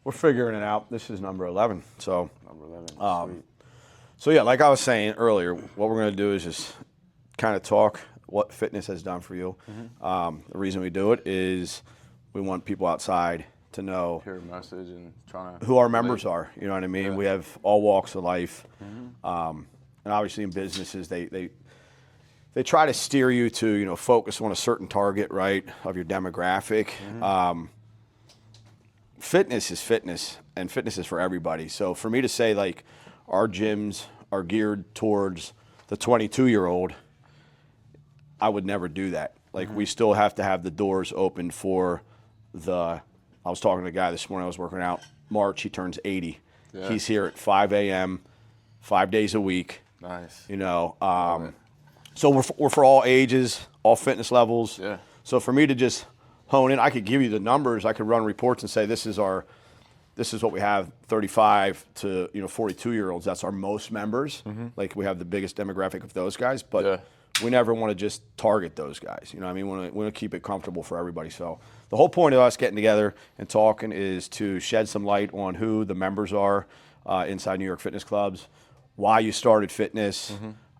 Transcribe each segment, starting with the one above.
We're figuring it out. This is number 11. So, Number 11. Sweet. so yeah, like I was saying earlier, what we're going to do is just kind of talk what fitness has done for you. The reason we do it is we want people outside to know Hear a message and trying to who our members are. You know what I mean? Yeah. We have all walks of life, and obviously in businesses they try to steer you to focus on a certain target, right, of your demographic. Fitness is fitness, and fitness is for everybody. So for me to say like our gyms are geared towards the 22-year-old, I would never do that. Like we still have to have the doors open for I was talking to a guy this morning, I was working out, March, he turns 80. Yeah. He's here at 5 a.m., 5 days a week. Nice. So we're for all ages, all fitness levels. Yeah. So for me to just hone in, I could give you the numbers, I could run reports and say this is what we have, 35 to 42-year-olds. That's our most members. Like we have the biggest demographic of those guys, but Yeah. we never want to just target those guys. You know what I mean? We want to keep it comfortable for everybody. So the whole point of us getting together and talking is to shed some light on who the members are inside New York Fitness Clubs, why you started fitness,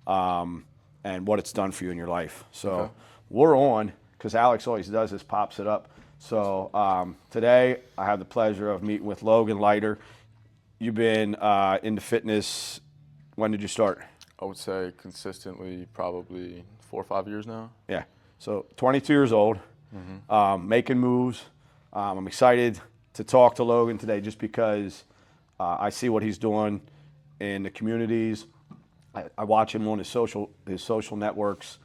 and what it's done for you in your life. So we're on, because Alex always does this, pops it up. So today I have the pleasure of meeting with Logan Lyter. You've been into fitness, when did you start? I would say consistently probably 4 or 5 years now. Yeah. So 22 years old, making moves. I'm excited to talk to Logan today just because I see what he's doing in the communities. I watch him on his social networks.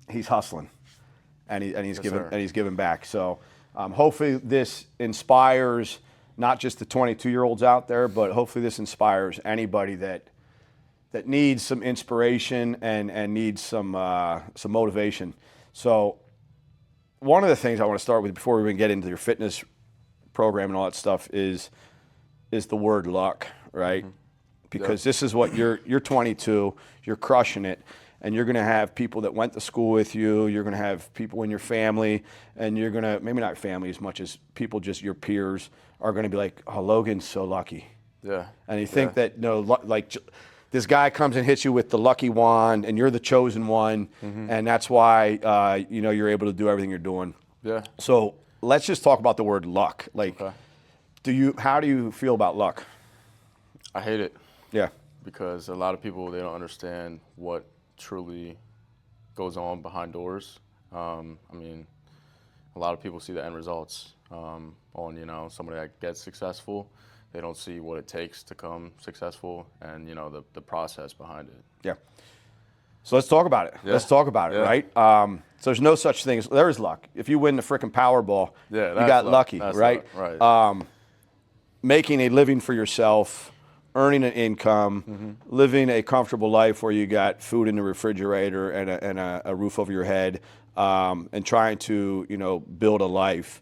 He's hustling, and he's giving back. So hopefully this inspires not just the 22-year-olds out there, but hopefully this inspires anybody that needs some inspiration and needs some motivation. So one of the things I want to start with before we even get into your fitness program and all that stuff is the word luck, right? Because this is what you're 22, you're crushing it, and you're going to have people that went to school with you, you're going to have people in your family, and you're going to, maybe not family as much as people, just your peers, are going to be like, oh, Logan's so lucky. Yeah. And you think that, like, this guy comes and hits you with the lucky wand, and you're the chosen one, and that's why you're able to do everything you're doing. Yeah. So let's just talk about the word luck. Like, how do you feel about luck? I hate it. Yeah. Because a lot of people, they don't understand what truly goes on behind doors. I mean, a lot of people see the end results on somebody that gets successful. They don't see what it takes to come successful and, the process behind it. Yeah. So let's talk about it. Yeah. Let's talk about it, right? So there's no such thing as, there is luck. If you win the frickin' Powerball, you got lucky, that's right? Luck. Right. Making a living for yourself, earning an income, living a comfortable life where you got food in the refrigerator and a roof over your head, and trying to, build a life.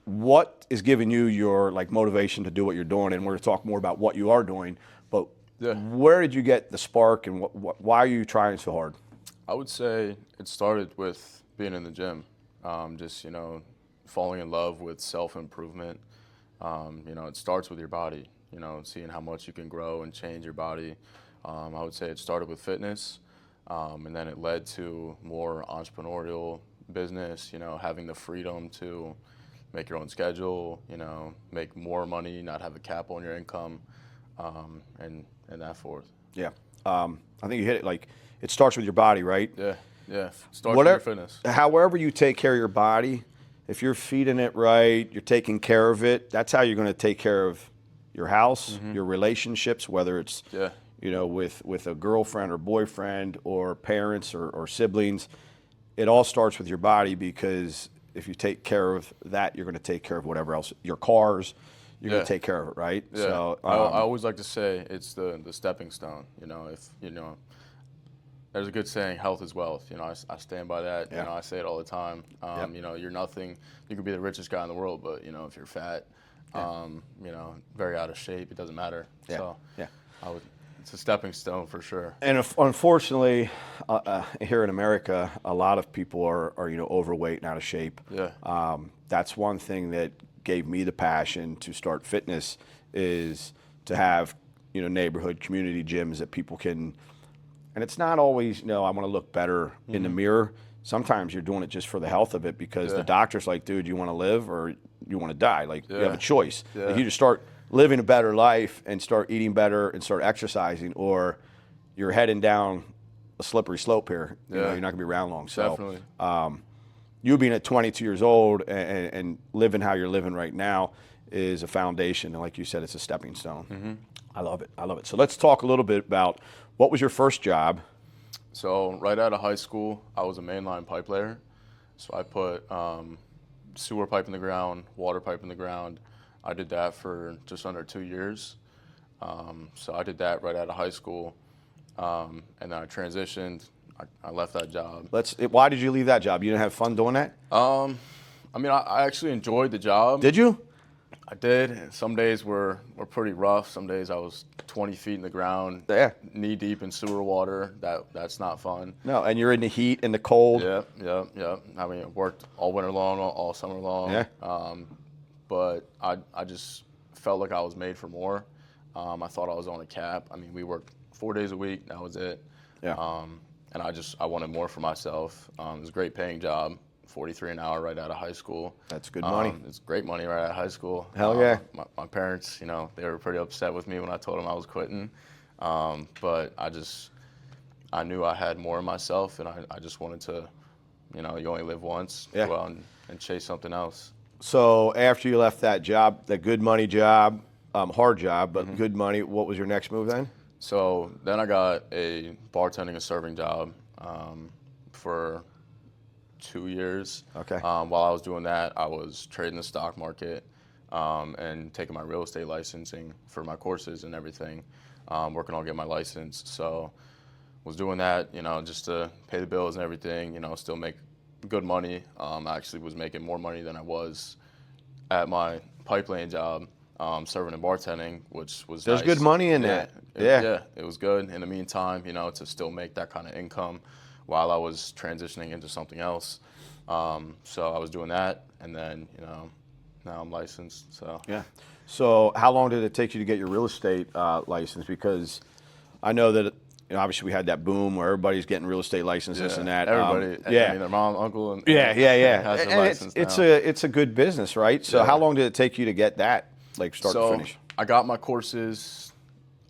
What is giving you your motivation to do what you're doing? And we're going to talk more about what you are doing, but where did you get the spark, and why are you trying so hard? I would say it started with being in the gym, just falling in love with self-improvement. It starts with your body, seeing how much you can grow and change your body. I would say it started with fitness, and then it led to more entrepreneurial business, having the freedom to make your own schedule, make more money, not have a cap on your income, and that forth. Yeah. I think you hit it. It starts with your body, right? Yeah. Starts with your fitness. However you take care of your body, if you're feeding it right, you're taking care of it, that's how you're going to take care of your house, your relationships, whether it's with a girlfriend or boyfriend or parents or siblings. It all starts with your body, because if you take care of that, you're going to take care of whatever else. Your cars, you're going to take care of it, right? Yeah. So I always like to say it's the stepping stone. There's a good saying, health is wealth. I stand by that. Yeah. I say it all the time. You're nothing. You could be the richest guy in the world, but if you're fat, very out of shape, it doesn't matter. Yeah. So yeah. it's a stepping stone for sure. And unfortunately, here in America, a lot of people are overweight and out of shape. Yeah. That's one thing that gave me the passion to start fitness, is to have neighborhood community gyms that people can. And it's not always I want to look better in the mirror. Sometimes you're doing it just for the health of it, because the doctor's like, dude, you want to live or you want to die? Like, you have a choice. Yeah. Like, you just start living a better life and start eating better and start exercising, or you're heading down a slippery slope here. You're not going to be around long. So, Definitely. You being at 22 years old and living how you're living right now is a foundation. And like you said, it's a stepping stone. I love it. I love it. So let's talk a little bit about, what was your first job? So right out of high school, I was a mainline pipe layer. So I put sewer pipe in the ground, water pipe in the ground. I did that for just under 2 years. So I did that right out of high school. And then I transitioned. I left that job. Why did you leave that job? You didn't have fun doing that? I mean, I actually enjoyed the job. Did you? I did. Some days were pretty rough. Some days I was 20 feet in the ground, knee deep in sewer water. That's not fun. No, and you're in the heat and the cold. Yeah. I mean, I worked all winter long, all summer long. Yeah. But I just felt like I was made for more. I thought I was on a cap. I mean, we worked 4 days a week. That was it. Yeah. And I wanted more for myself. It was a great paying job, $43 an hour right out of high school. That's good money. It's great money right out of high school. Hell yeah. My parents, they were pretty upset with me when I told them I was quitting. But I knew I had more in myself, and I just wanted to, you only live once. Yeah. Go out and chase something else. So after you left that job, that good money job, hard job, but good money, what was your next move then? So then I got a bartending and serving job for 2 years. Okay. While I was doing that, I was trading the stock market and taking my real estate licensing for my courses and everything, working on getting my license. So was doing that, just to pay the bills and everything, still make good money. I actually was making more money than I was at my pipe laying job. Serving and bartending, which was There's nice. good money in that. Yeah, it was good. In the meantime, to still make that kind of income while I was transitioning into something else. So I was doing that, and then, now I'm licensed. So yeah. So how long did it take you to get your real estate license? Because I know that obviously we had that boom where everybody's getting real estate licenses and that. Everybody, I mean, their mom, uncle, and has their And license it's a good business, right? So how long did it take you to get that? Like start to finish? I got my courses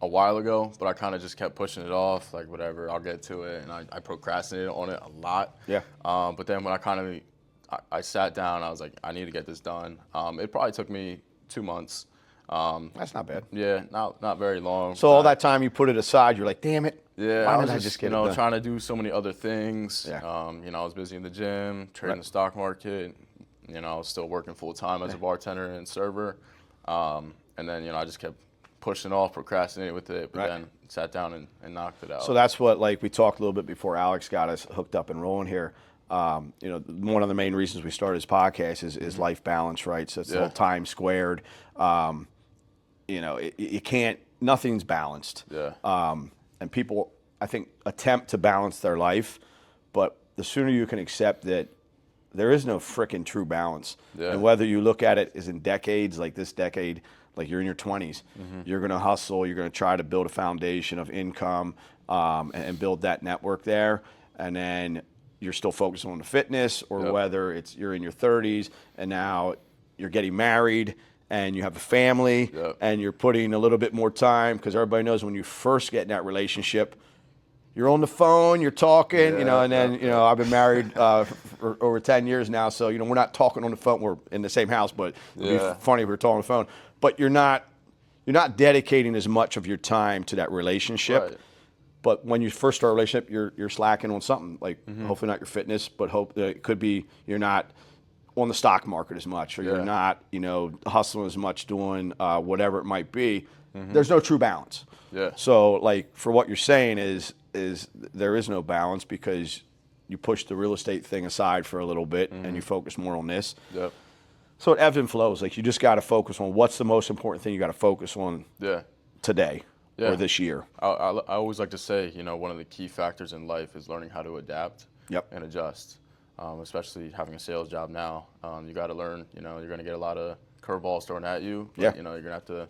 a while ago, but I kind of just kept pushing it off, like whatever, I'll get to it, and I procrastinated on it a lot. Yeah. But then when I sat down, I was like, I need to get this done. It probably took me 2 months. That's not bad. Yeah, not very long. So all that time you put it aside, you're like, damn it. Yeah, Why I was didn't just get it done? trying to do so many other things. Yeah. I was busy in the gym, trading the stock market. I was still working full time as a bartender and server. And then, I just kept pushing off, procrastinating with it, but then sat down and knocked it out. So that's what, like we talked a little bit before Alex got us hooked up and rolling here. One of the main reasons we started this podcast is life balance, right? So it's the whole time squared. You can't, nothing's balanced. Yeah. And people, I think, attempt to balance their life, but the sooner you can accept that there is no frickin' true balance. Yeah. And whether you look at it as in decades, like this decade, like you're in your 20s, you're going to hustle, you're going to try to build a foundation of income and build that network there. And then you're still focused on the fitness, or whether you're in your 30s and now you're getting married and you have a family and you're putting a little bit more time, because everybody knows when you first get in that relationship, you're on the phone, you're talking, and then, I've been married for over 10 years now, so, we're not talking on the phone. We're in the same house, but it'd be funny if we were talking on the phone. But you're not dedicating as much of your time to that relationship. Right. But when you first start a relationship, you're slacking on something, like hopefully not your fitness, but it could be you're not on the stock market as much, or you're not, hustling as much, doing whatever it might be. There's no true balance. Yeah. So, like, for what you're saying is there is no balance, because you push the real estate thing aside for a little bit and you focus more on this. Yep. So it ebbs and flows. Like, you just got to focus on what's the most important thing you got to focus on today. or this year? I always like to say, you know, one of the key factors in life is learning how to adapt and adjust, especially having a sales job now. You got to learn, you know, you're going to get a lot of curveballs thrown at you, but, you know, you're going to have to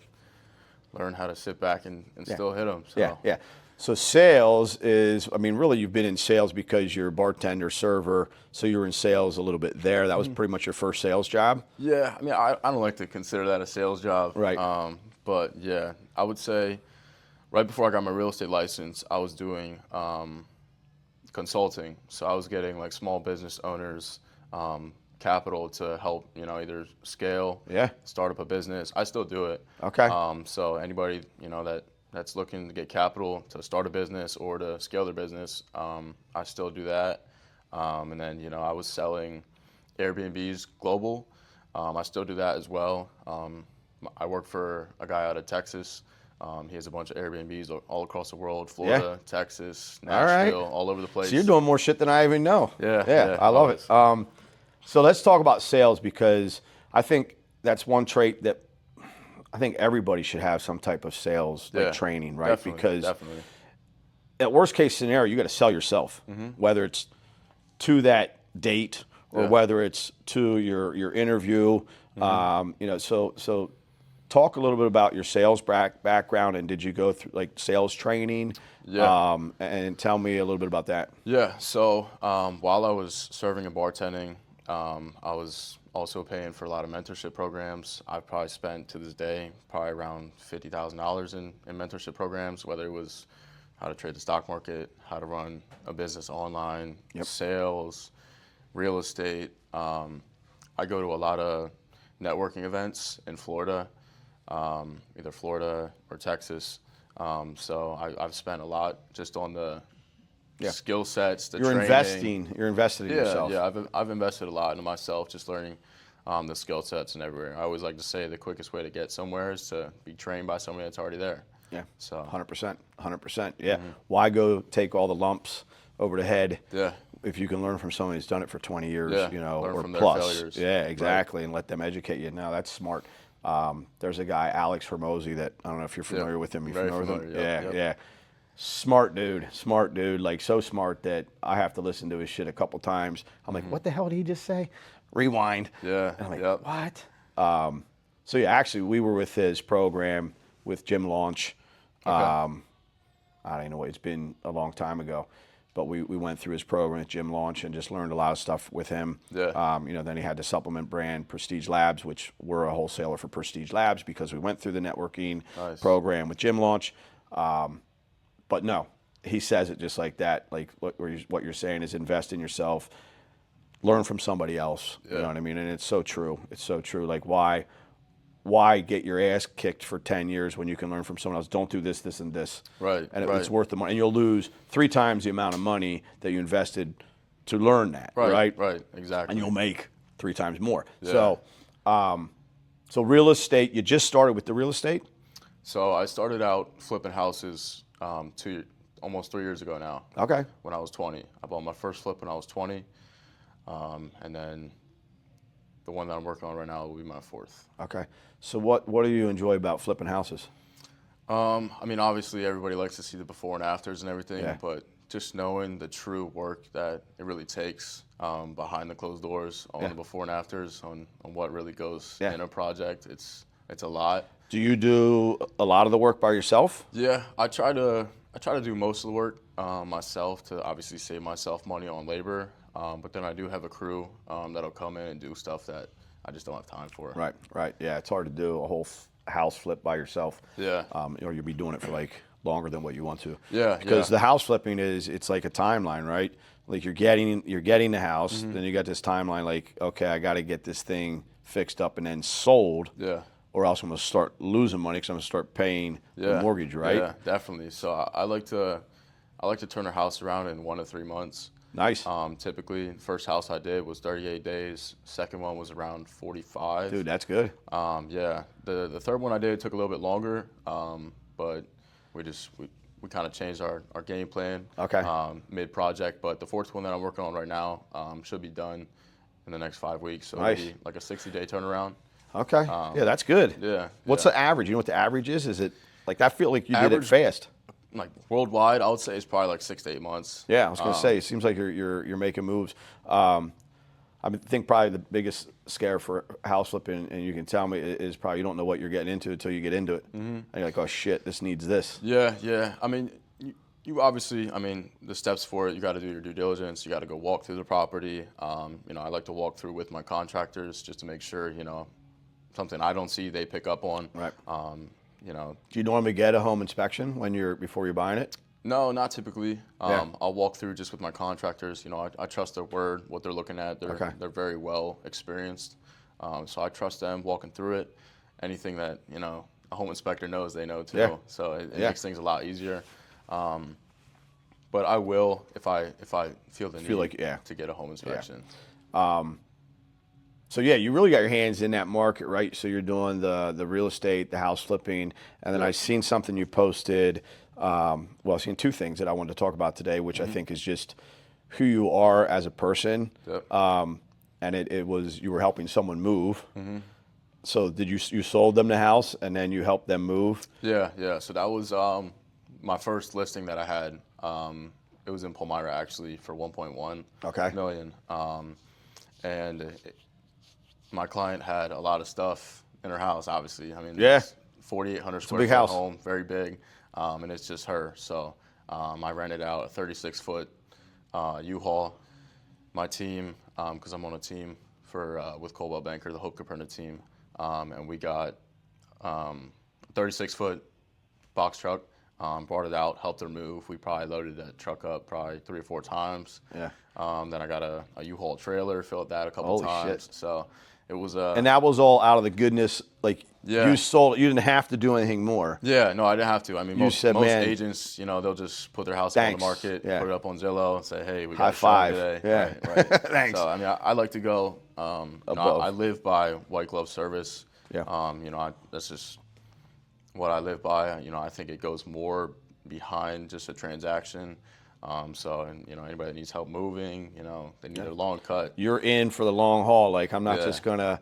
learn how to sit back and still hit them. So. Yeah. So sales is, I mean, really you've been in sales because you're a bartender, server, so you were in sales a little bit there. That was pretty much your first sales job? Yeah, I mean, I don't like to consider that a sales job. Right. But yeah, I would say right before I got my real estate license, I was doing consulting. So I was getting like small business owners capital to help, you know, either scale, start up a business. I still do it. Okay. So anybody, you know, that's looking to get capital to start a business or to scale their business, I still do that. And then, you know, I was selling Airbnbs global. I still do that as well. I work for a guy out of Texas. He has a bunch of Airbnbs all across the world, Florida, Texas, Nashville, all over the place. So you're doing more shit than I even know. Yeah, I love it. So let's talk about sales, because I think that's one trait that I think everybody should have some type of sales training, right? Because at worst case scenario, you got to sell yourself, whether it's to that date or whether it's to your interview. You know, so talk a little bit about your sales background, and did you go through like sales training? And tell me a little bit about that. Yeah. So while I was serving and bartending, I was also paying for a lot of mentorship programs. I've probably spent to this day probably around $50,000 in mentorship programs, whether it was how to trade the stock market, how to run a business online, sales, real estate. I go to a lot of networking events in Florida, either Florida or Texas. So I've spent a lot just on the skill sets, the training. You're investing in yourself. Yeah, I've invested a lot into myself, just learning the skill sets and everywhere. I always like to say the quickest way to get somewhere is to be trained by somebody that's already there. Yeah, so 100%. Yeah, why go take all the lumps over the head? If you can learn from somebody who's done it for 20 years, you know, learn or from plus. Their failures. Yeah, exactly, and let them educate you. No, that's smart. There's a guy, Alex Hormozy, that I don't know if you're familiar with him. You familiar with him? Yeah. Smart dude, like so smart that I have to listen to his shit a couple times. I'm like, what the hell did he just say? Rewind. Yeah. And I'm like, what? So yeah, actually, we were with his program with Jim Launch. I don't know, it's been a long time ago, but we went through his program with Jim Launch and just learned a lot of stuff with him. You know, then he had the supplement brand Prestige Labs, which we're a wholesaler for Prestige Labs because we went through the networking program with Jim Launch. But no, he says it just like that. Like what you're saying is invest in yourself, learn from somebody else. You know what I mean? And it's so true. It's so true. Like why get your ass kicked for 10 years when you can learn from someone else? Don't do this, this, and this. Right. And it's worth the money. And you'll lose 3 times the amount of money that you invested to learn that. Right. Exactly. And you'll make 3 times more. So real estate. You just started with the real estate. So I started out flipping houses almost 3 years ago now. Okay. When I was 20. I bought my first flip when I was 20. And then the one that I'm working on right now will be my 4th. Okay. So what do you enjoy about flipping houses? I mean, obviously everybody likes to see the before and afters and everything, but just knowing the true work that it really takes behind the closed doors on the before and afters, on what really goes in a project, it's a lot. Do you do a lot of the work by yourself? Yeah, I try to do most of the work myself to obviously save myself money on labor. But then I do have a crew that'll come in and do stuff that I just don't have time for. Right. Yeah, it's hard to do a whole house flip by yourself. Yeah. Or you'll be doing it for like longer than what you want to. Yeah. Because the house flipping it's like a timeline, right? Like you're getting the house, then you got this timeline. Like, okay, I got to get this thing fixed up and then sold. Yeah. Or else I'm gonna start losing money because I'm gonna start paying the mortgage, right? Yeah, definitely. So I like to turn a house around in 1 to 3 months. Nice. Typically, the first house I did was 38 days. Second one was around 45. Dude, that's good. Yeah. The third one I did took a little bit longer, but we kind of changed our game plan. Okay. Mid-project, but the 4th one that I'm working on right now should be done in the next 5 weeks. So nice. It'll be like a 60-day turnaround. Okay. Yeah, that's good. Yeah. What's the average? You know what the average is? Is it? Like I feel like you did it Average- fast. Like worldwide, I would say it's probably like 6 to 8 months. Yeah, I was gonna say it seems like you're making moves. I think probably the biggest scare for house flipping, and you can tell me, is probably you don't know what you're getting into until you get into it, and you're like, oh shit, this needs this. Yeah. I mean, you obviously, I mean, the steps for it, you got to do your due diligence. You got to go walk through the property. I like to walk through with my contractors just to make sure, something I don't see, they pick up on. Right. Do Do you normally get a home inspection before you're buying it? No, not typically. Yeah. I'll walk through just with my contractors. I trust their word, what they're looking at. They're very well experienced. So I trust them walking through it. Anything that, a home inspector knows, they know too. Yeah. So it makes things a lot easier. But I will if I feel the need to get a home inspection. So yeah, you really got your hands in that market, right? So you're doing the real estate, the house flipping, and then I seen something you posted. I've seen two things that I wanted to talk about today, which I think is just who you are as a person. Yep. And it was you were helping someone move. So did you sold them the house and then you helped them move? Yeah. So that was my first listing that I had. It was in Palmyra actually for 1.1 million. My client had a lot of stuff in her house, obviously. I mean, 4,800 square big foot house. home, very big, and it's just her. So I rented out a 36-foot U-Haul. My team, because I'm on a team with Coldwell Banker, the Hope Caperna team, and we got a 36-foot box truck. Brought it out, helped her move. We probably loaded that truck up probably 3 or 4 times. Yeah. Then I got a U-Haul trailer, filled that a couple times. Shit. So it was And that was all out of the goodness, like you sold. You didn't have to do anything more. Yeah, no, I didn't have to. I mean, most agents, they'll just put their house on the market, put it up on Zillow, and say, "Hey, we got a showing today." Yeah, right. Thanks. So I mean, I like to go. I live by white glove service. Yeah. That's just what I live by. I think it goes more behind just a transaction. Anybody that needs help moving, they need a long cut. You're in for the long haul. Like I'm not just gonna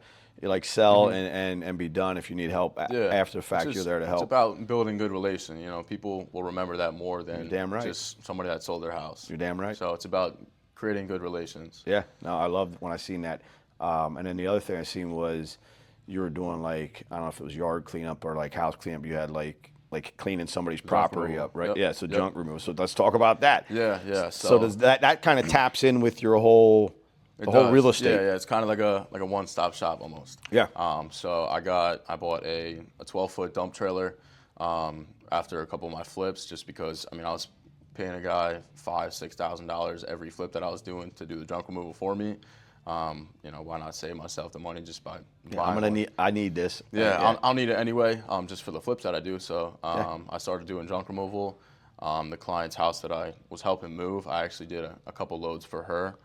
sell and be done. If you need help after the fact, you're there to help. It's about building good relations. People will remember that more than just somebody that sold their house. You're damn right. So it's about creating good relations. Yeah. No, I loved when I seen that. And then the other thing I seen was you were doing I don't know if it was yard cleanup or house cleanup. You had like cleaning somebody's property up, right? Yep. Yeah, so junk removal. So let's talk about that. Yeah. So does that kind of taps in with your whole real estate? Yeah. It's kind of like a one-stop shop almost. Yeah. So I bought a 12-foot dump trailer after a couple of my flips, just because I was paying a guy $5,000-$6,000 every flip that I was doing to do the junk removal for me. Why not save myself the money just by buying I need this. Yeah, I'll need it anyway, just for the flips that I do. So I started doing junk removal. The client's house that I was helping move, I actually did a couple loads for her.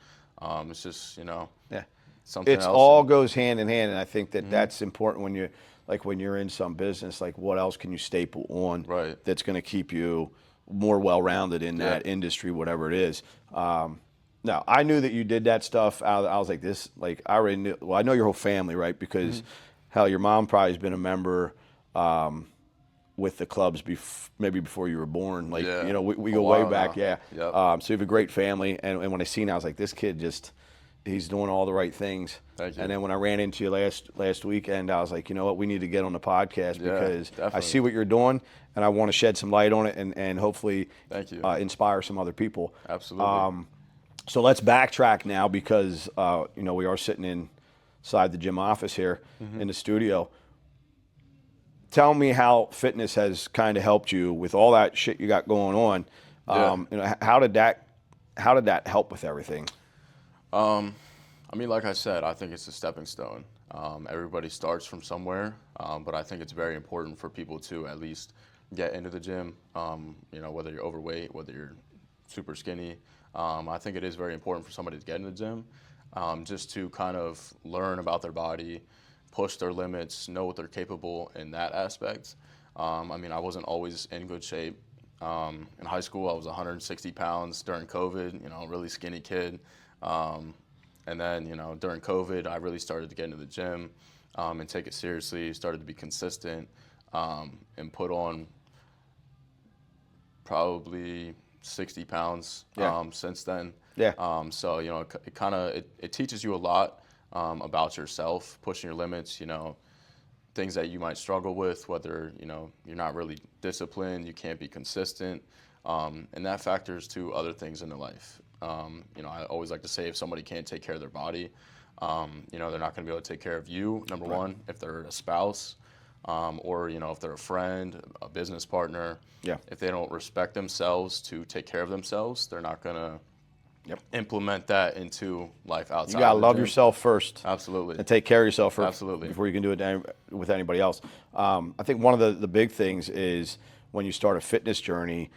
It's just, something else. It all goes hand in hand, and I think that that's important when you're in some business, what else can you staple on that's going to keep you more well-rounded in that industry, whatever it is. No, I knew that you did that stuff. I was like this, I already knew. Well, I know your whole family, right? Because hell, your mom probably has been a member with the clubs maybe before you were born. We go way back. Now. Yeah. Yep. So you have a great family, and when I seen it, I was like, this kid he's doing all the right things. Thank you. And then when I ran into you last weekend, I was like, you know what, we need to get on the podcast because I see what you're doing, and I want to shed some light on it and hopefully Thank you. Inspire some other people. Absolutely. So let's backtrack now because we are sitting inside the gym office here in the studio. Tell me how fitness has kind of helped you with all that shit you got going on. How did that help with everything? Like I said, I think it's a stepping stone. Everybody starts from somewhere, but I think it's very important for people to at least get into the gym. Whether you're overweight, whether you're super skinny. I think it is very important for somebody to get in the gym, just to kind of learn about their body, push their limits, know what they're capable in that aspect. I wasn't always in good shape. In high school, I was 160 pounds during COVID, really skinny kid. And then, during COVID, I really started to get into the gym and take it seriously, started to be consistent and put on probably 60 pounds since then. Yeah. So, you know, it teaches you a lot about yourself, pushing your limits, you know, things that you might struggle with, whether, you know, you're not really disciplined, you can't be consistent, and that factors to other things in their life. You know, I always like to say if somebody can't take care of their body, you know, they're not going to be able to take care of you, number one, if they're a spouse, or, you know, if they're a friend, a business partner. Yeah. If they don't respect themselves to take care of themselves, they're not going to implement that into life outside. You gotta of the love gym. yourself first. Absolutely. And take care of yourself first. Absolutely. Before you can do it with anybody else. I think one of the big things is when you start a fitness journey,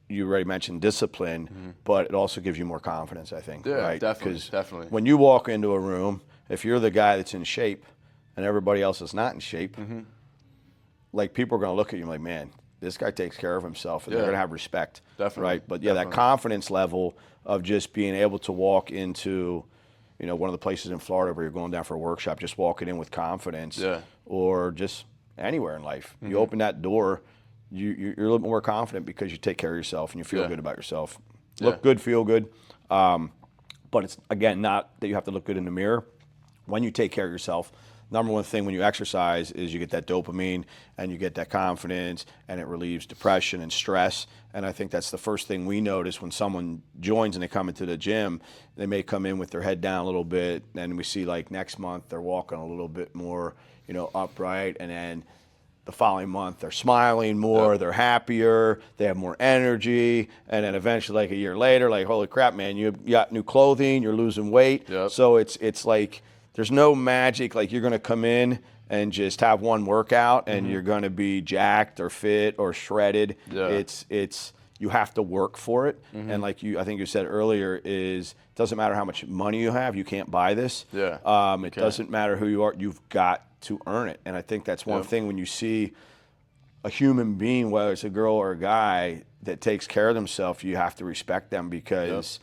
you already mentioned discipline, but it also gives you more confidence, I think. Yeah, right? definitely. 'Cause Definitely. when you walk into a room, if you're the guy that's in shape and everybody else is not in shape, like people are gonna look at you like, man, this guy takes care of himself, and they're gonna have respect. Definitely. Right? But yeah, that confidence level of just being able to walk into, you know, one of the places in Florida where you're going down for a workshop, just walking in with confidence, or just anywhere in life. You open that door, you're a little more confident because you take care of yourself and you feel good about yourself. Look good, feel good. But it's, again, not that you have to look good in the mirror. When you take care of yourself, number one thing when you exercise is you get that dopamine and you get that confidence, and it relieves depression and stress. And I think that's the first thing we notice when someone joins and they come into the gym. They may come in with their head down a little bit, and we see like next month they're walking a little bit more, you know, upright, and then the following month they're smiling more, they're happier, they have more energy, and then eventually, like a year later, like, holy crap, man, you got new clothing, you're losing weight. So it's like there's no magic, like you're gonna come in and just have one workout and you're gonna be jacked or fit or shredded. It's you have to work for it. And like I think you said earlier, it doesn't matter how much money you have, you can't buy this. It doesn't matter who you are, you've got to earn it. And I think that's one thing when you see a human being, whether it's a girl or a guy, that takes care of themselves, you have to respect them because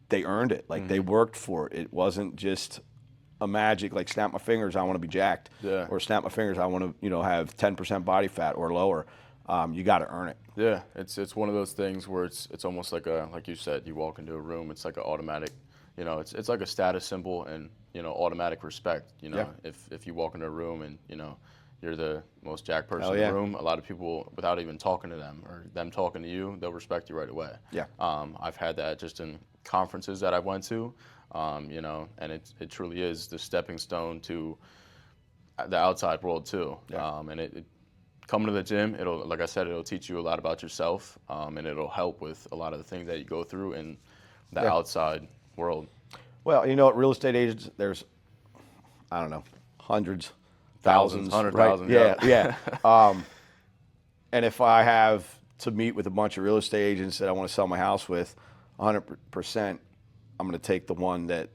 they earned it. Like they worked for it. It wasn't just a magic, like snap my fingers, I want to be jacked, or snap my fingers, I want to, you know, have 10% body fat or lower. You got to earn it. Yeah, it's one of those things where it's almost like like you said, you walk into a room, it's like an automatic, you know, it's like a status symbol and, you know, automatic respect. You know, if you walk into a room and, you know, you're the most jacked person in the room, a lot of people, without even talking to them or them talking to you, they'll respect you right away. I've had that just in conferences that I went to, you know, and it truly is the stepping stone to the outside world too. And it coming to the gym, it'll, like I said, it'll teach you a lot about yourself, and it'll help with a lot of the things that you go through in the outside world. Well, you know, real estate agents, there's, I don't know, hundreds, thousands, 100,000. Yeah. And if I have to meet with a bunch of real estate agents that I want to sell my house with, 100%, I'm going to take the one that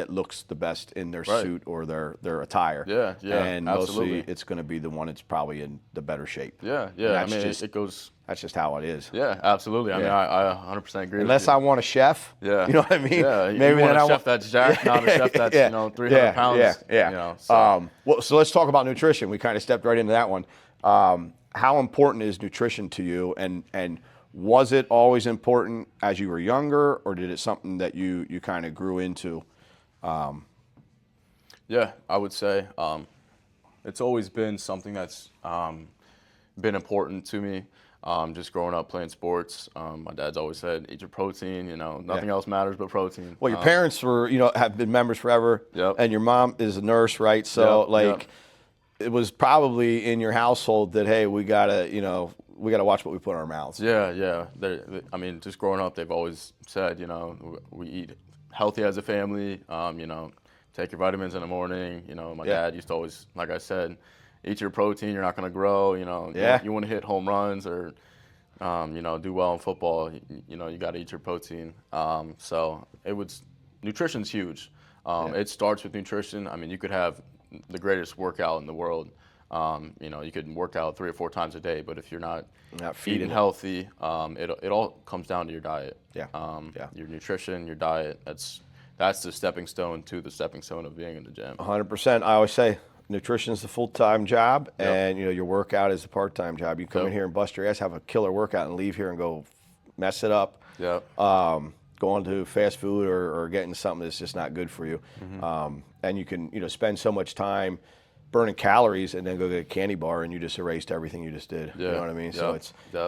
looks the best in their suit or their attire. And mostly it's going to be the one that's probably in the better shape. I mean, it goes. That's just how it is. Yeah, absolutely. I mean, I 100% agree. Unless I want a chef. You know what I mean? Yeah, maybe you want a chef that's jacked, not a chef that's, you know, 300 pounds. You know, so. Well, so let's talk about nutrition. We kind of stepped right into that one. How important is nutrition to you, and was it always important as you were younger, or did it something that you kind of grew into? Yeah, I would say it's always been something that's been important to me. Just growing up playing sports, my dad's always said, eat your protein, you know, nothing else matters but protein. Well, your parents were, you know, have been members forever, and your mom is a nurse, right? So, it was probably in your household that, hey, we gotta watch what we put in our mouths. Yeah. I mean, just growing up, they've always said, you know, we eat healthy as a family, you know, take your vitamins in the morning. You know, my dad used to always, like I said, eat your protein, you're not going to grow, you know. You want to hit home runs or, you know, do well in football, you know, you got to eat your protein. So nutrition's huge. It starts with nutrition. I mean, you could have the greatest workout in the world. You know, you could work out 3 or 4 times a day, but if you're not eating healthy, it all comes down to your diet. Your nutrition, your diet, that's the stepping stone to the stepping stone of being in the gym. 100%. I always say, nutrition's the full-time job, and your workout is the part-time job. You come in here and bust your ass, have a killer workout, and leave here and go mess it up. Going to fast food or getting something that's just not good for you. And you can spend so much time burning calories and then go get a candy bar and you just erased everything you just did. You know what I mean? So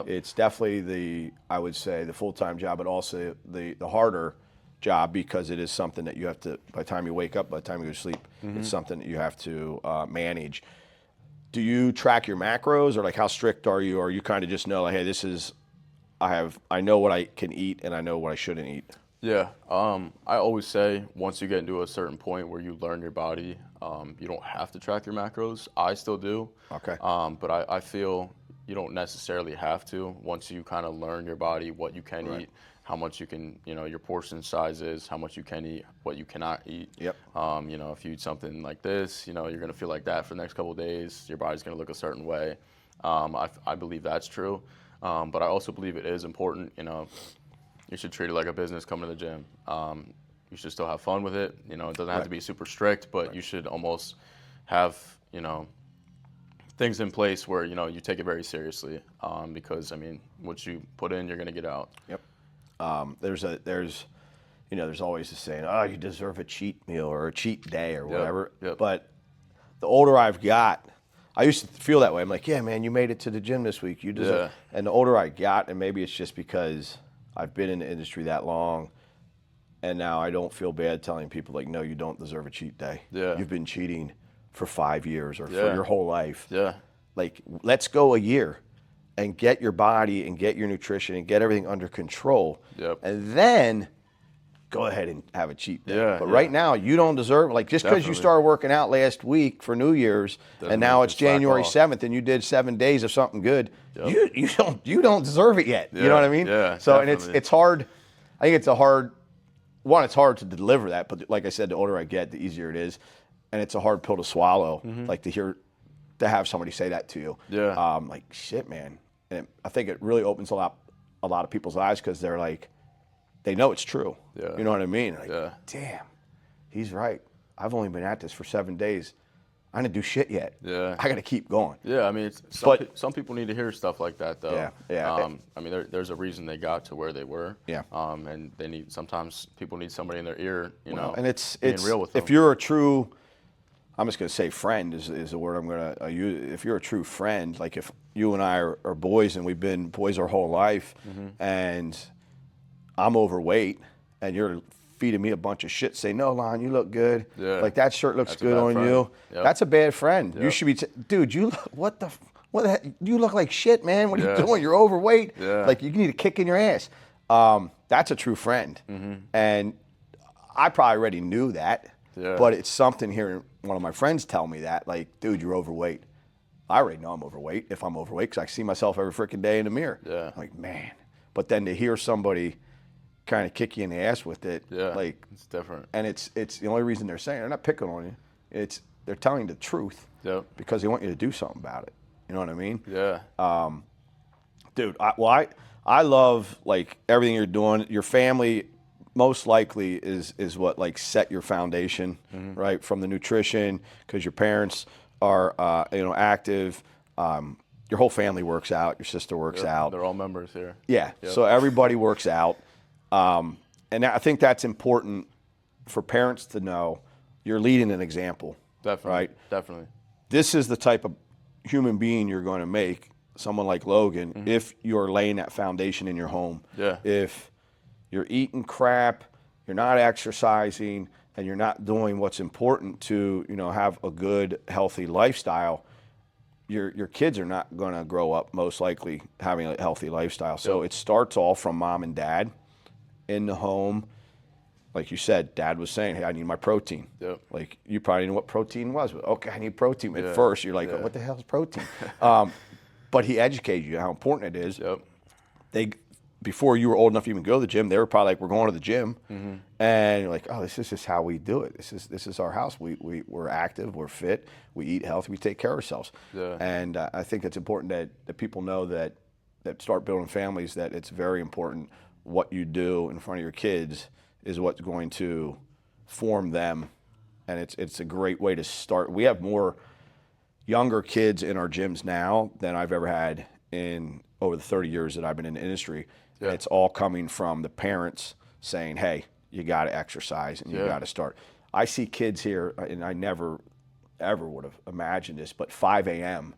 it's definitely I would say the full-time job, but also the harder job, because it is something that you have to, by the time you wake up, by the time you go to sleep, it's something that you have to manage. Do you track your macros, or like how strict are you? Or you kind of just know, like, hey, I know what I can eat and I know what I shouldn't eat? Yeah, I always say once you get into a certain point where you learn your body, you don't have to track your macros. I still do. Okay. But I feel you don't necessarily have to once you kind of learn your body, what you can eat, how much you can, your portion sizes, how much you can eat, what you cannot eat. Yep. If you eat something like this, you're going to feel like that for the next couple of days. Your body's going to look a certain way. I believe that's true. But I also believe it is important, you should treat it like a business coming to the gym. You should still have fun with it. It doesn't have to be super strict, but you should almost have, things in place where, you take it very seriously. Because, what you put in, you're going to get out. Yep. There's always the saying, oh, you deserve a cheat meal or a cheat day or whatever. Yep. But the older I've got, I used to feel that way. I'm like, yeah, man, you made it to the gym this week. You deserve. And the older I got, and maybe it's just because I've been in the industry that long, and now I don't feel bad telling people, like, no, you don't deserve a cheat day. Yeah. You've been cheating for 5 years or for your whole life. Yeah. Like, let's go a year and get your body and get your nutrition and get everything under control. Yep. And then go ahead and have a cheat day. Yeah, but right now, you don't deserve, like, just because you started working out last week for New Year's and now it's January 7th and you did 7 days of something good, you don't deserve it yet. You know what I mean? Yeah, so, definitely. and it's hard. I think it's it's hard to deliver that, but like I said, the older I get, the easier it is. And it's a hard pill to swallow, like to have somebody say that to you. Yeah. Like, shit, man. And I think it really opens a lot of people's eyes, because they're like, they know it's true. Yeah. You know what I mean? Like, Yeah. damn, he's right. I've only been at this for 7 days. I didn't do shit yet. Yeah. I got to keep going. Yeah, some people need to hear stuff like that, though. Yeah. There's a reason they got to where they were. Yeah. And sometimes people need somebody in their ear, and it's being real with them. If you're a true, I'm just going to say friend is the word I'm going to use. If you're a true friend, like if you and I are boys and we've been boys our whole life, and I'm overweight and you're feeding me a bunch of shit, say, no, Lon, you look good. Yeah. Like, that shirt looks good on friend. you. Yep. That's a bad friend. Yep. You should be, dude, what the heck? You look like shit, man. What are you doing? You're overweight. Yeah. Like, you need a kick in your ass. That's a true friend. And I probably already knew that, but it's something hearing one of my friends tell me that, like, dude, you're overweight. I already know I'm overweight if I'm overweight, because I see myself every freaking day in the mirror. Yeah. I'm like, man. But then to hear somebody kind of kick you in the ass with it, like, it's different. And it's the only reason they're saying, they're not picking on you. They're telling the truth because they want you to do something about it. You know what I mean? Yeah. Dude, I love, like, everything you're doing. Your family most likely is what, like, set your foundation, right? From the nutrition, because your parents are active. Your whole family works out. Your sister works out. They're all members here. Yeah. So everybody works out. And I think that's important for parents to know. You're leading an example. Definitely. Right? Definitely. This is the type of human being you're going to make, someone like Logan, if you're laying that foundation in your home. Yeah. If you're eating crap, you're not exercising, and you're not doing what's important to, have a good, healthy lifestyle, your kids are not going to grow up most likely having a healthy lifestyle. So it starts all from mom and dad in the home. Like you said, Dad was saying, hey, I need my protein. Yep. Like, you probably knew what protein was. But, okay, I need protein. At first, you're like, what the hell is protein? But he educated you how important it is. Yep. Before you were old enough to even go to the gym, they were probably like, we're going to the gym. And you're like, oh, this is just how we do it. This is our house. We're active. We're fit. We eat healthy. We take care of ourselves. Yeah. And I think it's important that people know that start building families, that it's very important what you do in front of your kids is what's going to form them. And it's a great way to start. We have more younger kids in our gyms now than I've ever had in over the 30 years that I've been in the industry. Yeah. And it's all coming from the parents saying, hey, you got to exercise and you got to start. I see kids here, and I never, ever would have imagined this, but 5 a.m.,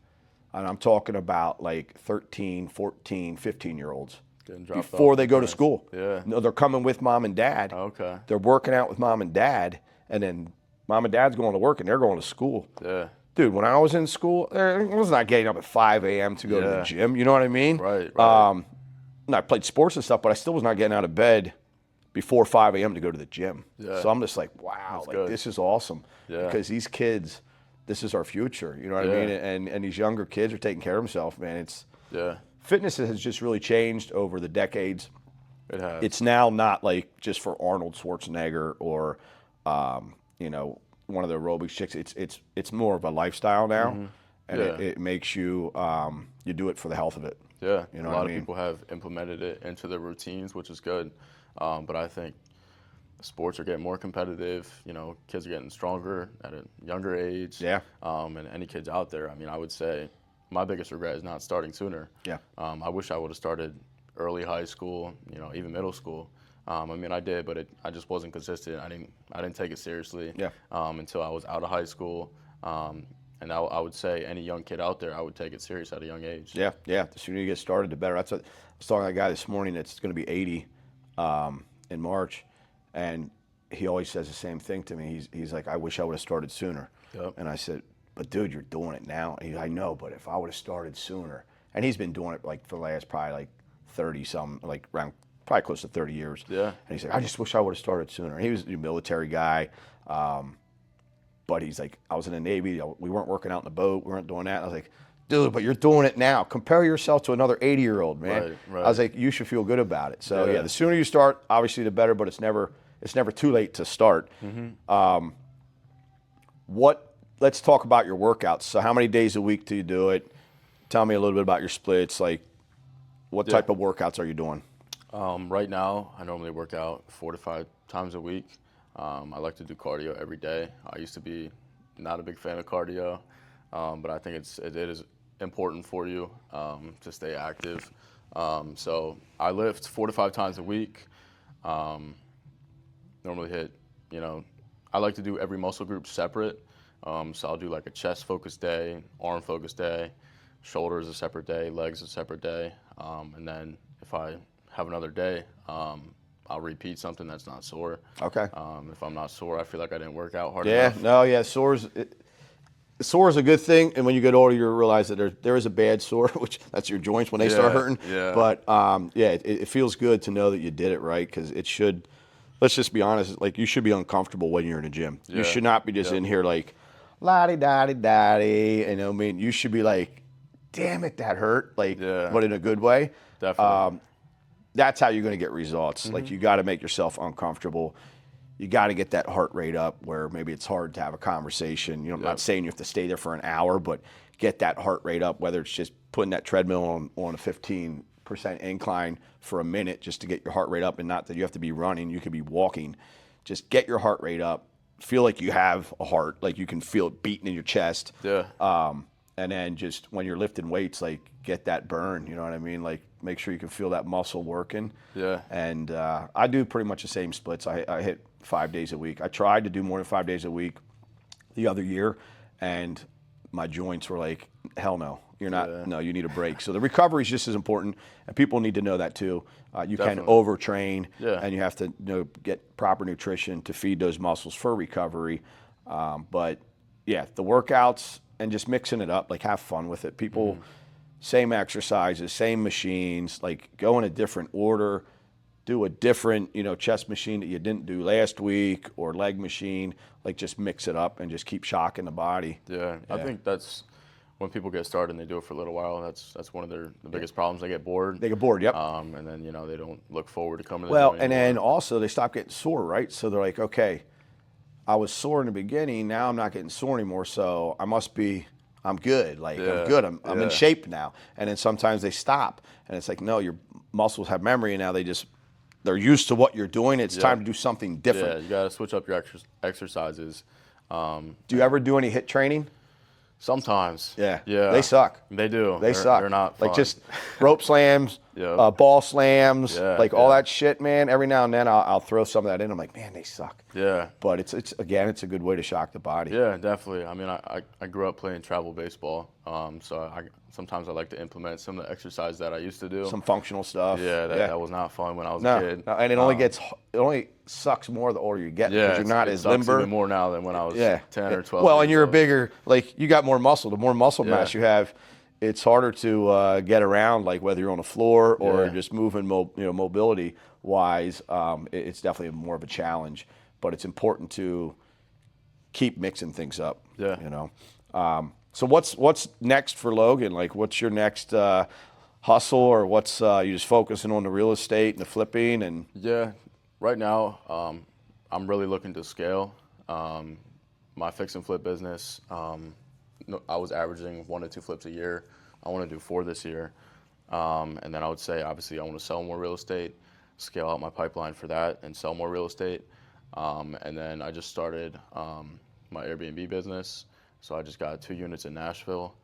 and I'm talking about like 13, 14, 15-year-olds before they go to school. Yeah. No, they're coming with mom and dad. Okay. They're working out with mom and dad, and then mom and dad's going to work and they're going to school. Yeah. Dude, when I was in school, I was not getting up at 5 a.m. to go to the gym. You know what I mean? Right. And I played sports and stuff, but I still was not getting out of bed before 5 a.m. to go to the gym. Yeah. So I'm just like, wow, this is awesome. Yeah. Because these kids, this is our future. You know what I mean? And these younger kids are taking care of themselves, man. Fitness has just really changed over the decades. It has. It's now not like just for Arnold Schwarzenegger or, you know, one of the aerobics chicks. It's more of a lifestyle now, and it makes you you do it for the health of it. Yeah, you know a lot of people have implemented it into their routines, which is good. But I think sports are getting more competitive. You know, kids are getting stronger at a younger age. Yeah. And any kids out there, I mean, I would say my biggest regret is not starting sooner. Yeah. I wish I would have started early high school, you know, even middle school. I mean, I did, but I just wasn't consistent. I didn't take it seriously until I was out of high school. And I would say any young kid out there, I would take it serious at a young age. Yeah. The sooner you get started, the better. That's what I was talking to a guy this morning that's going to be 80 in March, and he always says the same thing to me. He's like, I wish I would have started sooner. Yep. And I said, but dude, you're doing it now. I know, but if I would have started sooner, and he's been doing it like for the last probably like 30-some, like around probably close to 30 years. Yeah. And he's like, I just wish I would have started sooner. And he was a military guy, but he's like, I was in the Navy. We weren't working out in the boat. We weren't doing that. I was like, dude, but you're doing it now. Compare yourself to another 80-year-old, man. Right. I was like, you should feel good about it. So yeah, the sooner you start, obviously the better. But it's never too late to start. Let's talk about your workouts. So how many days a week do you do it? Tell me a little bit about your splits. Like, what type of workouts are you doing? Right now, I normally work out 4 to 5 times a week. I like to do cardio every day. I used to be not a big fan of cardio, but I think it is important for you to stay active. So I lift 4 to 5 times a week. Normally hit, you know, I like to do every muscle group separate. So I'll do like a chest-focused day, arm-focused day, shoulders a separate day, legs a separate day, and then if I have another day, I'll repeat something that's not sore. Okay. If I'm not sore, I feel like I didn't work out hard enough. Sore is a good thing, and when you get older, you realize that there is a bad sore, which that's your joints when they start hurting. Yeah. But it feels good to know that you did it right, because it should. Let's just be honest. Like, you should be uncomfortable when you're in a gym. You should not be just in here like, la-di-da-di-da-di. You know what I mean? You should be like, damn it, that hurt. Like, but in a good way. Definitely. That's how you're going to get results. Like, you got to make yourself uncomfortable. You got to get that heart rate up where maybe it's hard to have a conversation. You know, I'm not saying you have to stay there for an hour, but get that heart rate up, whether it's just putting that treadmill on a 15% incline for a minute just to get your heart rate up, and not that you have to be running. You could be walking. Just get your heart rate up. Feel like you have a heart, like you can feel it beating in your chest. Yeah. And then just when you're lifting weights, like, get that burn, you know what I mean? Like, make sure you can feel that muscle working. Yeah. And I do pretty much the same splits. I hit 5 days a week. I tried to do more than 5 days a week the other year, and my joints were like, hell no. You're not, no, you need a break. So the recovery is just as important, and people need to know that too. You can overtrain, and you have to get proper nutrition to feed those muscles for recovery. But yeah, the workouts and just mixing it up, like, have fun with it. People, same exercises, same machines, like, go in a different order. Do a different, chest machine that you didn't do last week, or leg machine. Like, just mix it up and just keep shocking the body. Yeah. I think that's when people get started and they do it for a little while. That's one of the biggest problems. They get bored. They get bored. Yep. And then they don't look forward to coming to the Well, gym and anymore. then also they stop getting sore, right? So they're like, okay, I was sore in the beginning. Now I'm not getting sore anymore. So I'm good. Like, I'm good. I'm in shape now. And then sometimes they stop, and it's like, no, your muscles have memory, and now they're used to what you're doing. It's time to do something different. Yeah, you got to switch up your exercises. Do you ever do any HIIT training? Sometimes. Yeah. Yeah. They suck. They do. They suck. They're not fun. Like just rope slams, Yep. ball slams, Yeah, like all yeah. that shit, man. Every now and then I'll throw some of that in. I'm like, man, they suck. Yeah. But it's again, it's a good way to shock the body. Yeah, definitely. I mean, I grew up playing travel baseball, so sometimes I like to implement some of the exercise that I used to do. Some functional stuff. Yeah, that was not fun when I was No, a kid. no, and it only sucks more the older you get Yeah, because you're not it as sucks limber. even more now than when I was 10 or 12. Well, years and you're a old. bigger, like you got more muscle. The more muscle mass Yeah. you have, it's harder to get around. Like whether you're on the floor or Yeah. just moving, mobility wise, it's definitely more of a challenge. But it's important to keep mixing things up. Yeah. So what's next for Logan? Like, what's your next hustle, or what's you just focusing on the real estate and the flipping and? Yeah, right now I'm really looking to scale my fix and flip business. I was averaging 1 to 2 flips a year. I want to do 4 this year, and then I would say obviously I want to sell more real estate, scale out my pipeline for that, and sell more real estate. And then I just started my Airbnb business, so I just got 2 units in Nashville.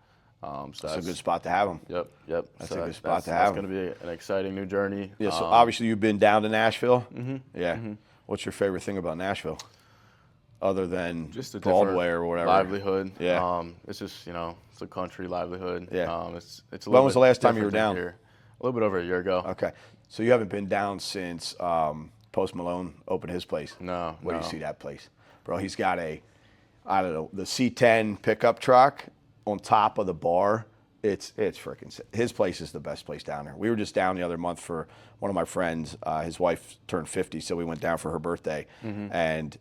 So That's a good spot to have them. Yep. That's So a good spot to That's have going to be an exciting new journey. Yeah. So obviously you've been down to Nashville. Mm-hmm. Yeah. Mm-hmm. What's your favorite thing about Nashville, other than Just a Broadway different or whatever? livelihood. Yeah. It's just it's a country livelihood. Yeah. It's a When little was bit the last time you were different than down? here. A little bit over a year ago. Okay. So you haven't been down since Post Malone opened his place. No. Where do no. you see that place, bro? He's got the C10 pickup truck on top of the bar. It's freaking sick. His place is the best place down there. We were just down the other month for one of my friends. His wife turned 50, so we went down for her birthday. Mm-hmm. And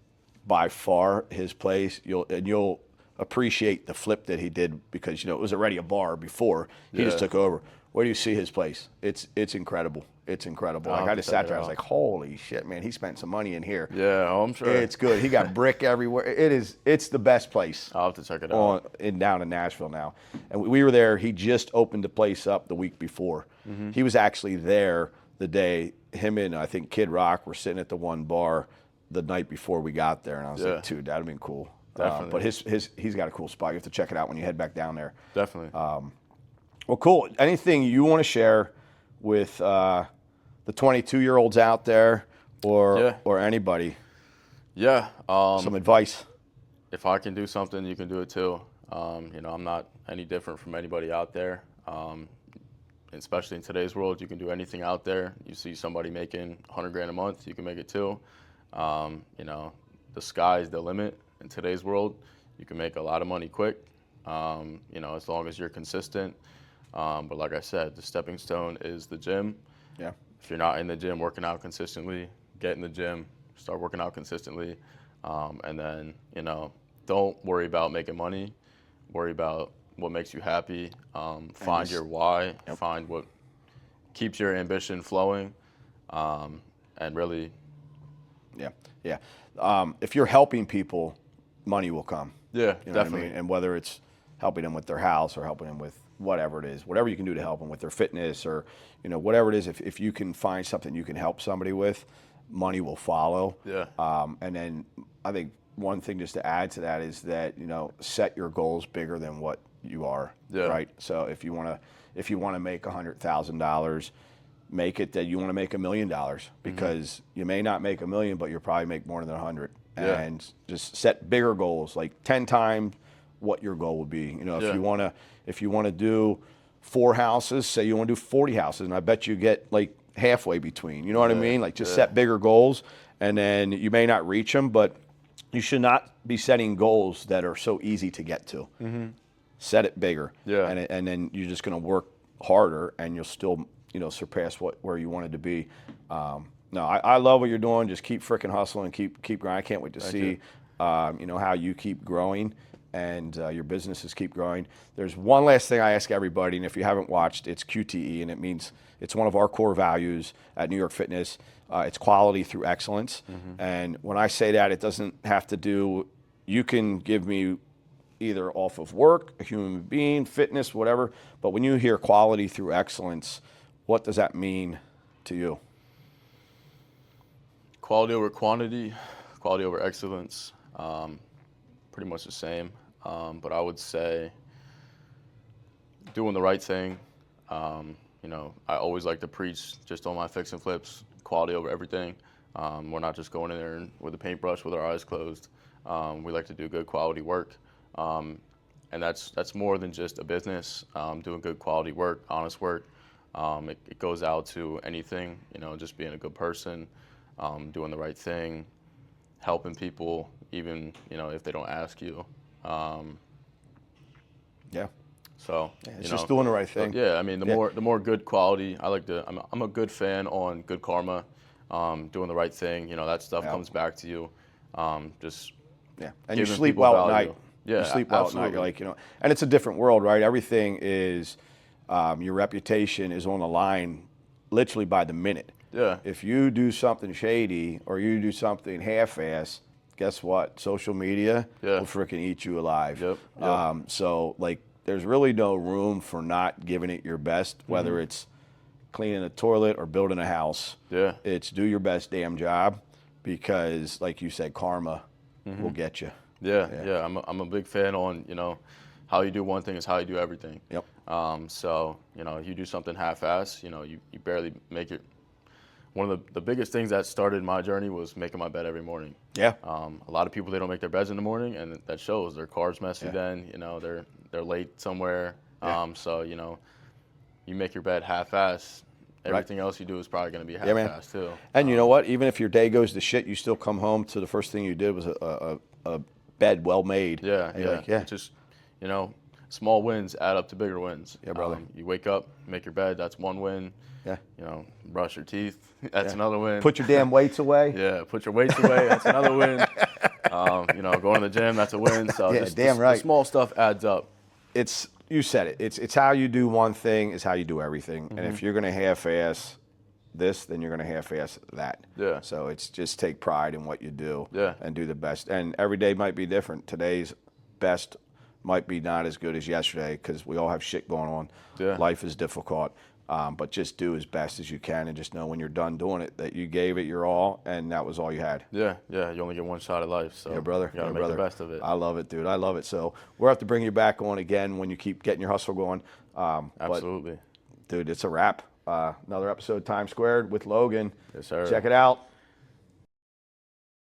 by far, his place, you'll appreciate the flip that he did because it was already a bar before. He just Yeah. took over. Where do you see his place? It's incredible. It's incredible. I'll Like I have just to check sat it there. I was out. like, holy shit, man! He spent some money in here. Yeah, I'm sure. It's good. He got brick everywhere. It's the best place I'll have to check it out. down in Nashville now. And we were there. He just opened the place up the week before. Mm-hmm. He was actually there the day him and I think Kid Rock were sitting at the one bar the night before we got there. And I was like, dude, that'd have been cool. Definitely. But he's got a cool spot. You have to check it out when you head back down there. Definitely. Well, cool. Anything you want to share with the 22-year-olds out there or anybody? Yeah. Some advice. If I can do something, you can do it too. I'm not any different from anybody out there. Especially in today's world, you can do anything out there. You see somebody making $100,000 a month, you can make it too. The sky's the limit in today's world. You can make a lot of money quick, as long as you're consistent. But like I said, the stepping stone is the gym. Yeah. If you're not in the gym working out consistently, get in the gym, start working out consistently. And then, don't worry about making money. Worry about what makes you happy. Find your why. Yep. Find what keeps your ambition flowing. And really. Yeah. If you're helping people, money will come. Yeah, You know definitely. what I mean? And whether it's helping them with their house or helping them with whatever it is, whatever you can do to help them with their fitness or, whatever it is, if you can find something you can help somebody with, money will follow. Yeah. And then I think one thing just to add to that is that, set your goals bigger than what you are. Yeah. Right. So if you want to make $100,000, make it that you want to make $1 million because you may not make $1 million, but you'll probably make more than 100. Yeah. And just set bigger goals, like 10 times what your goal would be. If you want to do 4 houses, say you want to do 40 houses, and I bet you get like halfway between. You know what I mean? Like just set bigger goals, and then you may not reach them, but you should not be setting goals that are so easy to get to. Mm-hmm. Set it bigger, and then you're just going to work harder, and you'll still surpass where you wanted to be. No, I love what you're doing. Just keep freaking hustling, keep grinding. I can't wait to see how you keep growing and your businesses keep growing. There's one last thing I ask everybody, and if you haven't watched, it's QTE, and it means it's one of our core values at New York Fitness. It's quality through excellence. Mm-hmm. And when I say that, it doesn't have to do, you can give me either off of work, a human being, fitness, whatever, but when you hear quality through excellence, what does that mean to you? Quality over quantity, quality over excellence, pretty much the same. But I would say doing the right thing. You know, I always like to preach just on my fix and flips, quality over everything. We're not just going in there with a paintbrush with our eyes closed. We like to do good quality work. And that's more than just a business. Doing good quality work, honest work. It goes out to anything, you know, just being a good person, doing the right thing, helping people, even, you know, if they don't ask you. Yeah. So It's you just know, doing the right thing. yeah, I mean, the more good quality. I'm a good fan on good karma, doing the right thing. You know, that stuff Yeah. comes back to you. Just Yeah, and you giving sleep people well at value. night. Yeah, You sleep well absolutely. at night. You're like, you know, and it's a different world, right? Everything is, your reputation is on the line, literally by the minute. Yeah. If you do something shady or you do something half-ass, guess what? Social media Yeah. will freaking eat you alive. Yep. So like, there's really no room for not giving it your best, whether it's cleaning a toilet or building a house. Yeah. It's do your best damn job, because, like you said, karma will get you. Yeah. I'm a big fan on, you know, how you do one thing is how you do everything. Yep. So, you know, you do something half-assed, you know, you barely make it. One of the biggest things that started my journey was making my bed every morning. Yeah. A lot of people, they don't make their beds in the morning, and that shows. Their car's messy Yeah. then, you know, they're late somewhere. Yeah. So, you know, you make your bed half-assed, everything else you do is probably going to be Yeah, man. half-assed too. And you know what? Even if your day goes to shit, you still come home to the first thing you did was a bed well made. Yeah, And you're yeah. like, yeah. Just, you know, small wins add up to bigger wins. Yeah, brother. You wake up, make your bed, that's one win. Yeah. You know, brush your teeth, that's Yeah. another win. Put your damn weights away. Yeah, put your weights away, that's another win. You know, going to the gym, that's a win. So Yeah, just damn the right. small stuff adds up. You said it. It's how you do one thing is how you do everything. And if you're gonna half-ass this, then you're gonna half-ass that. Yeah. So it's just take pride in what you do. Yeah. And do the best. And every day might be different. Today's best might be not as good as yesterday, because we all have shit going on. Yeah. Life is difficult. But just do as best as you can, and just know when you're done doing it that you gave it your all, and that was all you had. Yeah, you only get one shot at life, so Yeah, brother. you gotta Yeah, make brother. the best of it. I love it, dude. I love it. So we'll have to bring you back on again when you keep getting your hustle going. Absolutely. But, dude, it's a wrap. Another episode of Time Squared with Logan. Yes, sir. Check it out.